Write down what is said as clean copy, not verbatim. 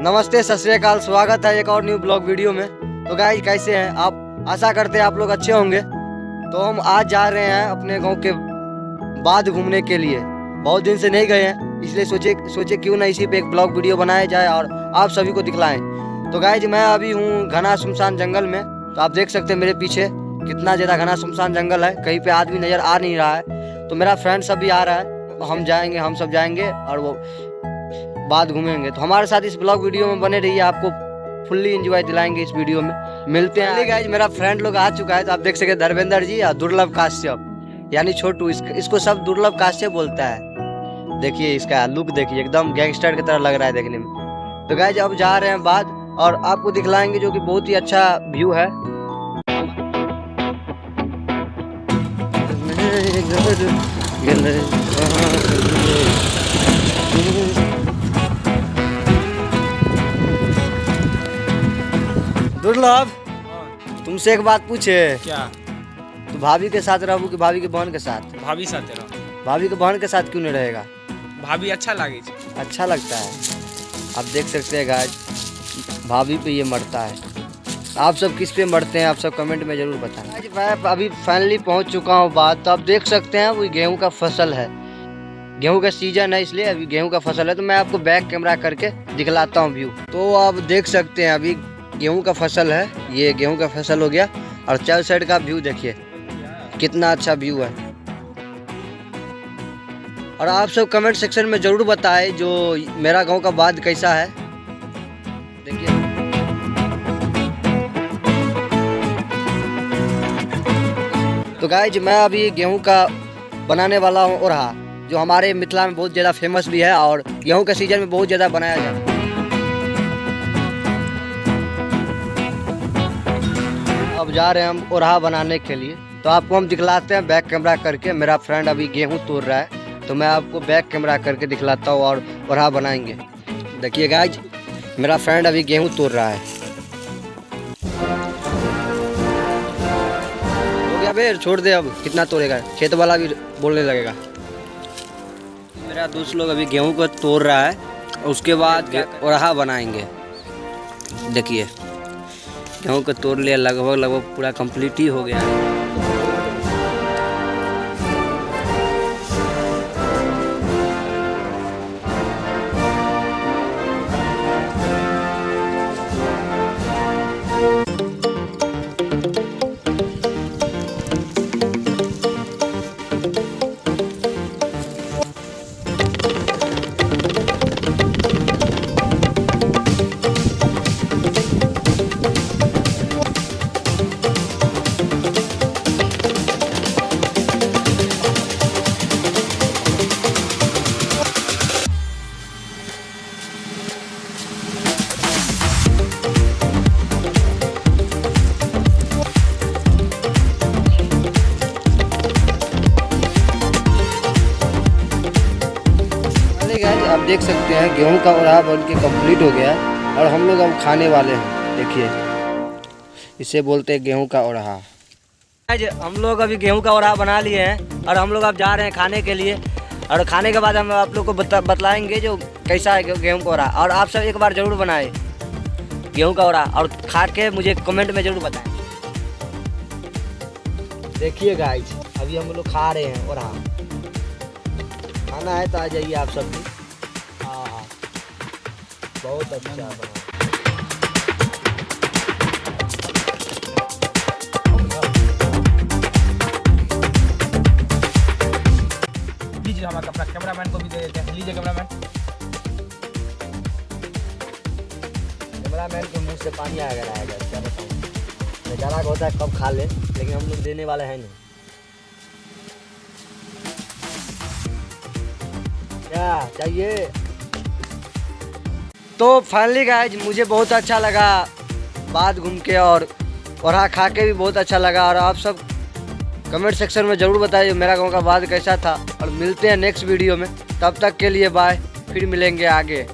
नमस्ते, सत श्री अकाल, स्वागत है एक और न्यू ब्लॉग वीडियो में। तो गाइस कैसे हैं आप? आशा करते हैं आप लोग अच्छे होंगे। तो हम आज जा रहे हैं अपने गांव के बाद घूमने के लिए। बहुत दिन से नहीं गए हैं, इसलिए सोचे क्यों ना इसी पे एक ब्लॉग वीडियो बनाया जाए और आप सभी को दिखलाएं। तो गाइस मैं अभी हूँ घना सुनसान जंगल में। तो आप देख सकते हैं मेरे पीछे कितना ज़्यादा घना सुनसान जंगल है, कहीं पे आदमी नज़र आ नहीं रहा है। तो मेरा फ्रेंड सब भी आ रहा है, हम सब जाएंगे और वो बाद घूमेंगे। तो हमारे साथ इस ब्लॉग वीडियो में बने रहिए, आपको फुल्ली एंजॉय दिलाएंगे इस वीडियो में। मिलते हैं गाइस। मेरा फ्रेंड लोग आ चुका है, तो आप देख सकते हैं धर्मेंद्र जी और दुर्लभ काश्यप यानी छोटू। इसको सब दुर्लभ काश्यप बोलता है। देखिए इसका लुक देखिए, एकदम गैंगस्टर की तरह लग रहा है देखने में। तो गाइस अब जा रहे हैं बाद और आपको दिखलाएंगे, जो कि बहुत ही अच्छा व्यू है। दुर्लभ, तुमसे एक बात पूछे? क्या? तो भाभी के साथ रहू कि भाभी के बहन के साथ? भाभी साथे रहो। भाभी के बहन के साथ क्यों नहीं रहेगा? भाभी अच्छा लागे छे। अच्छा लगता है। आप देख सकते हैं गाइस, भाभी पे ये मरता है। आप सब किस पे मरते हैं, आप सब कमेंट में जरूर बताएं। आज मैं अभी फाइनली पहुंच चुका हूं बात। तो आप देख सकते हैं वो गेहूं का फसल है, गेहूं का सीजन है, इसलिए अभी गेहूं का फसल है। तो मैं आपको बैक कैमरा करके दिखलाता हूँ व्यू। तो आप देख सकते हैं अभी गेहूं का फसल है, ये गेहूं का फसल हो गया। और चारों साइड का व्यू देखिए कितना अच्छा व्यू है। और आप सब कमेंट सेक्शन में जरूर बताएं जो मेरा गांव का बाद कैसा है। देखिए तो गाइज मैं अभी गेहूं का बनाने वाला हूं ओरहा, जो हमारे मिथिला में बहुत ज़्यादा फेमस भी है और गेहूं के सीजन में बहुत ज़्यादा बनाया जाता है। अब जा रहे हैं हम ओरहा बनाने के लिए। तो आपको हम दिखलाते हैं बैक कैमरा करके। मेरा फ्रेंड अभी गेहूं तोड़ रहा है, तो मैं आपको बैक कैमरा करके दिखलाता हूँ और ओरहा बनाएंगे। देखिए गाइज मेरा फ्रेंड अभी गेहूं तोड़ रहा है। हो गया बेर, छोड़ दे, अब कितना तोड़ेगा, खेत वाला भी बोलने लगेगा। मेरा दोस्त लोग अभी गेहूं को तोड़ रहा है, उसके बाद ओरहा बनाएंगे। देखिए गेहूं को तोड़ लिया, लगभग पूरा कंप्लीट ही हो गया है। आप देख सकते हैं गेहूं का ओरहा बन के कम्प्लीट हो गया है और हम लोग अब खाने वाले हैं। देखिए इसे बोलते हैं गेहूं का ओरहा। हम लोग अभी गेहूं का ओरहा बना लिए हैं और हम लोग अब जा रहे हैं खाने के लिए। और खाने के बाद हम आप लोग को बतलाएंगे जो कैसा है गेहूं का ओरहा। और आप सब एक बार ज़रूर बनाएं गेहूं का ओरहा और खा के मुझे कमेंट में ज़रूर बताएं। देखिए गाइस अभी हम लोग खा रहे हैं ओरहा। खाना है तो आ जाइए आप सब भी। हाँ बहुत अच्छा बना। लीजिए हमारा अपना कैमरामैन को भी दे देते हैं। लीजिए कैमरामैन के मुंह से पानी आ गया है। क्या बताऊँ, बेचारा को होता है कब खा ले, लेकिन हम लोग देने वाले हैं नहीं। क्या चाहिए? तो फाइनली गाइज मुझे बहुत अच्छा लगा बाद घूम के और ओरहा खा के भी बहुत अच्छा लगा। और आप सब कमेंट सेक्शन में ज़रूर बताइए मेरा गांव का बाद कैसा था। और मिलते हैं नेक्स्ट वीडियो में, तब तक के लिए बाय, फिर मिलेंगे आगे।